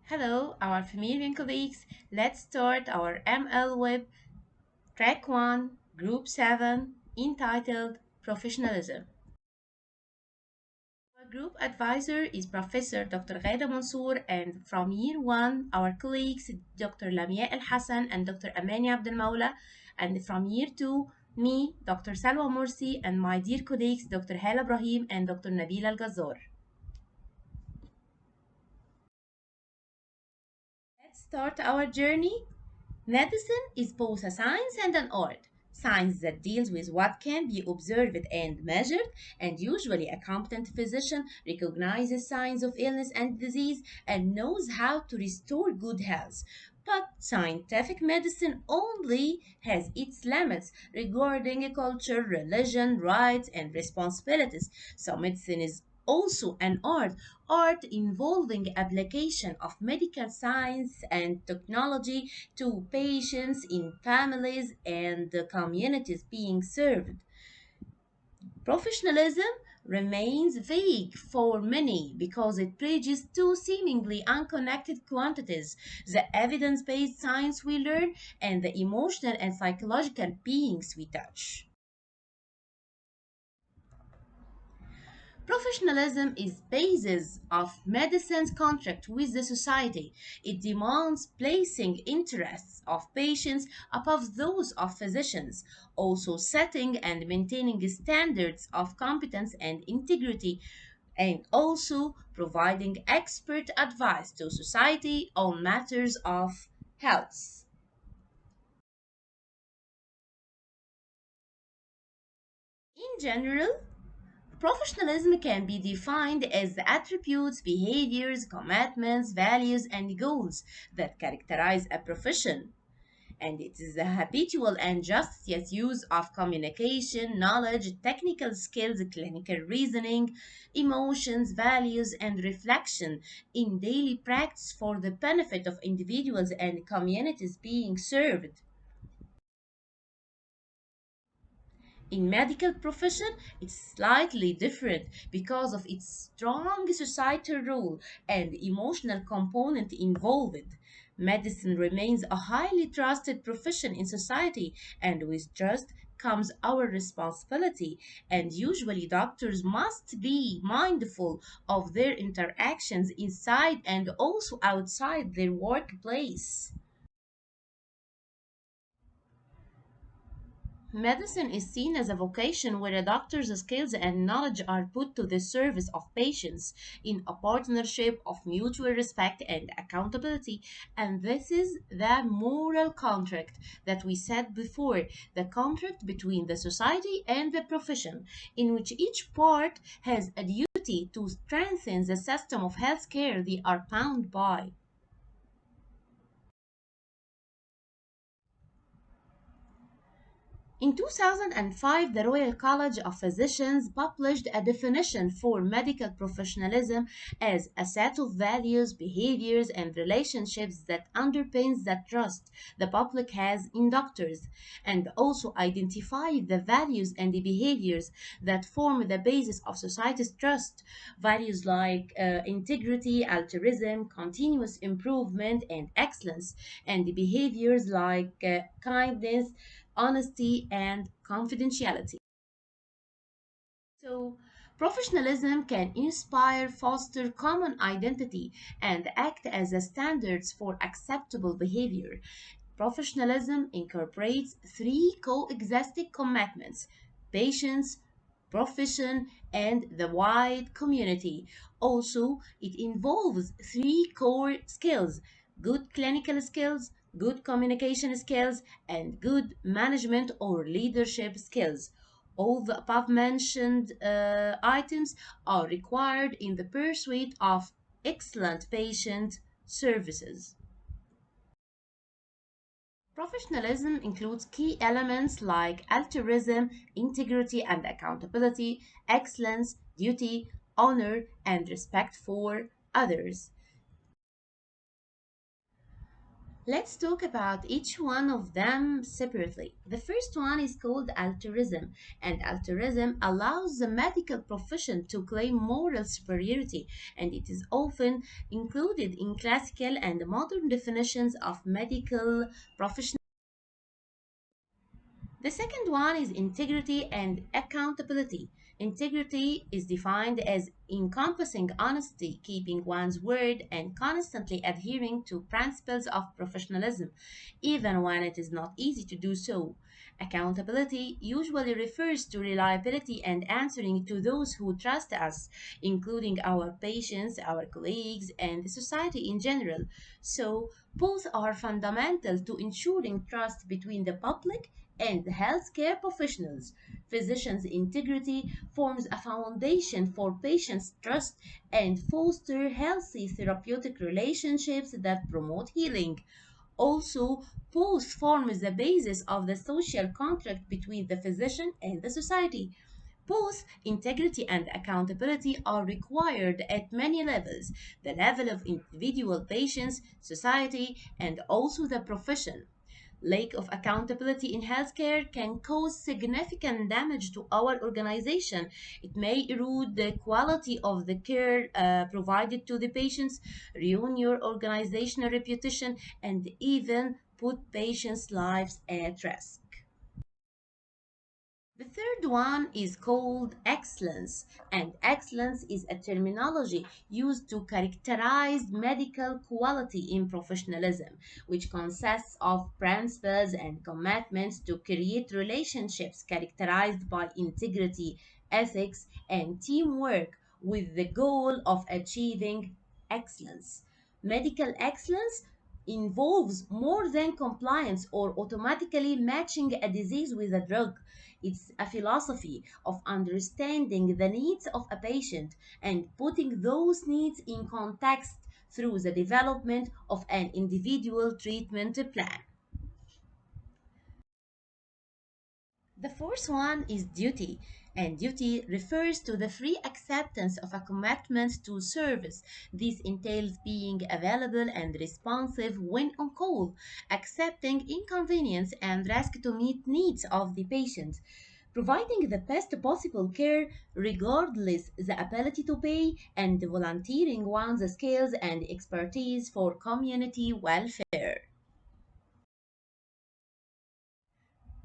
Hello, our familiar colleagues. Let's start our ML Web Track 1, Group 7, entitled Professionalism. Our group advisor is Professor Dr. Ghada Mansour, and from year 1, our colleagues Dr. Lamia El Hassan and Dr. Amani Abdel Maula, and from year 2, me, Dr. Salwa Morsi, and my dear colleagues Dr. Hala Ibrahim and Dr. Nabil Al Ghazar. Let's start our journey. Medicine is both a science and an art. Science that deals with what can be observed and measured, and usually a competent physician recognizes signs of illness and disease and knows how to restore good health. But scientific medicine only has its limits regarding culture, religion, rights, and responsibilities. So medicine is also an art involving application of medical science and technology to patients in families and the communities being served. Professionalism remains vague for many because it bridges two seemingly unconnected quantities: the evidence based science we learn and the emotional and psychological beings we touch. Professionalism is basis of medicine's contract with the society. It demands placing interests of patients above those of physicians, also setting and maintaining standards of competence and integrity, and also providing expert advice to society on matters of health. In general, professionalism can be defined as the attributes, behaviors, commitments, values, and goals that characterize a profession. And it is the habitual and just use of communication, knowledge, technical skills, clinical reasoning, emotions, values, and reflection in daily practice for the benefit of individuals and communities being served. In medical profession, it's slightly different because of its strong societal role and emotional component involved. Medicine remains a highly trusted profession in society, and with trust comes our responsibility. And usually, doctors must be mindful of their interactions inside and also outside their workplace. Medicine is seen as a vocation where a doctor's skills and knowledge are put to the service of patients in a partnership of mutual respect and accountability. And this is the moral contract that we said before, the contract between the society and the profession, in which each part has a duty to strengthen the system of healthcare they are bound by. In 2005, the Royal College of Physicians published a definition for medical professionalism as a set of values, behaviors, and relationships that underpins the trust the public has in doctors, and also identify the values and the behaviors that form the basis of society's trust. Values like integrity, altruism, continuous improvement, and excellence, and the behaviors like kindness, honesty, and confidentiality. So, professionalism can inspire, foster common identity, and act as a standards for acceptable behavior. Professionalism incorporates three coexisting commitments: patients, profession, and the wide community. Also, it involves three core skills: good clinical skills, good communication skills, and good management or leadership skills. All the above mentioned items are required in the pursuit of excellent patient services. Professionalism includes key elements like altruism, integrity and accountability, excellence, duty, honor, and respect for others. Let's talk about each one of them separately. The first one is called altruism, and altruism allows the medical profession to claim moral superiority, and it is often included in classical and modern definitions of medical professionals. The second one is integrity and accountability. Integrity is defined as encompassing honesty, keeping one's word, and constantly adhering to principles of professionalism, even when it is not easy to do so. Accountability usually refers to reliability and answering to those who trust us, including our patients, our colleagues, and the society in general. So, both are fundamental to ensuring trust between the public and healthcare professionals. Physicians' integrity forms a foundation for patients' trust and foster healthy therapeutic relationships that promote healing. Also, both form the basis of the social contract between the physician and the society. Both integrity and accountability are required at many levels, the level of individual patients, society, and also the profession. Lack of accountability in healthcare can cause significant damage to our organization. It may erode the quality of the care provided to the patients, ruin your organizational reputation, and even put patients' lives at risk. The third one is called excellence, and excellence is a terminology used to characterize medical quality in professionalism, which consists of principles and commitments to create relationships characterized by integrity, ethics, and teamwork with the goal of achieving excellence. Medical excellence involves more than compliance or automatically matching a disease with a drug. It's a philosophy of understanding the needs of a patient and putting those needs in context through the development of an individual treatment plan. The fourth one is duty, and duty refers to the free acceptance of a commitment to service. This entails being available and responsive when on call, accepting inconvenience and risk to meet needs of the patient, providing the best possible care regardless the ability to pay, and volunteering one's skills and expertise for community welfare.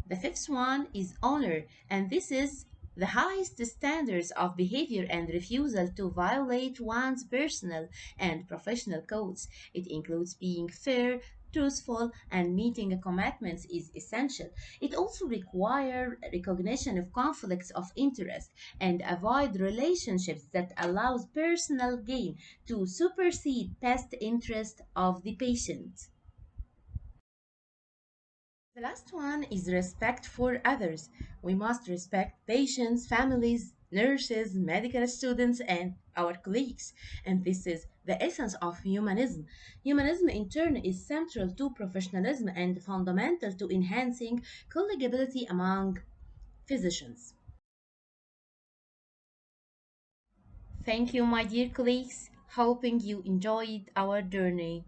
The fifth one is honor, and this is the highest standards of behavior and refusal to violate one's personal and professional codes. It includes being fair, truthful, and meeting commitments is essential. It also requires recognition of conflicts of interest and avoid relationships that allows personal gain to supersede best interest of the patient. The last one is respect for others. We must respect patients, families, nurses, medical students, and our colleagues. And this is the essence of humanism. Humanism, in turn, is central to professionalism and fundamental to enhancing collegiality among physicians. Thank you, my dear colleagues. Hoping you enjoyed our journey.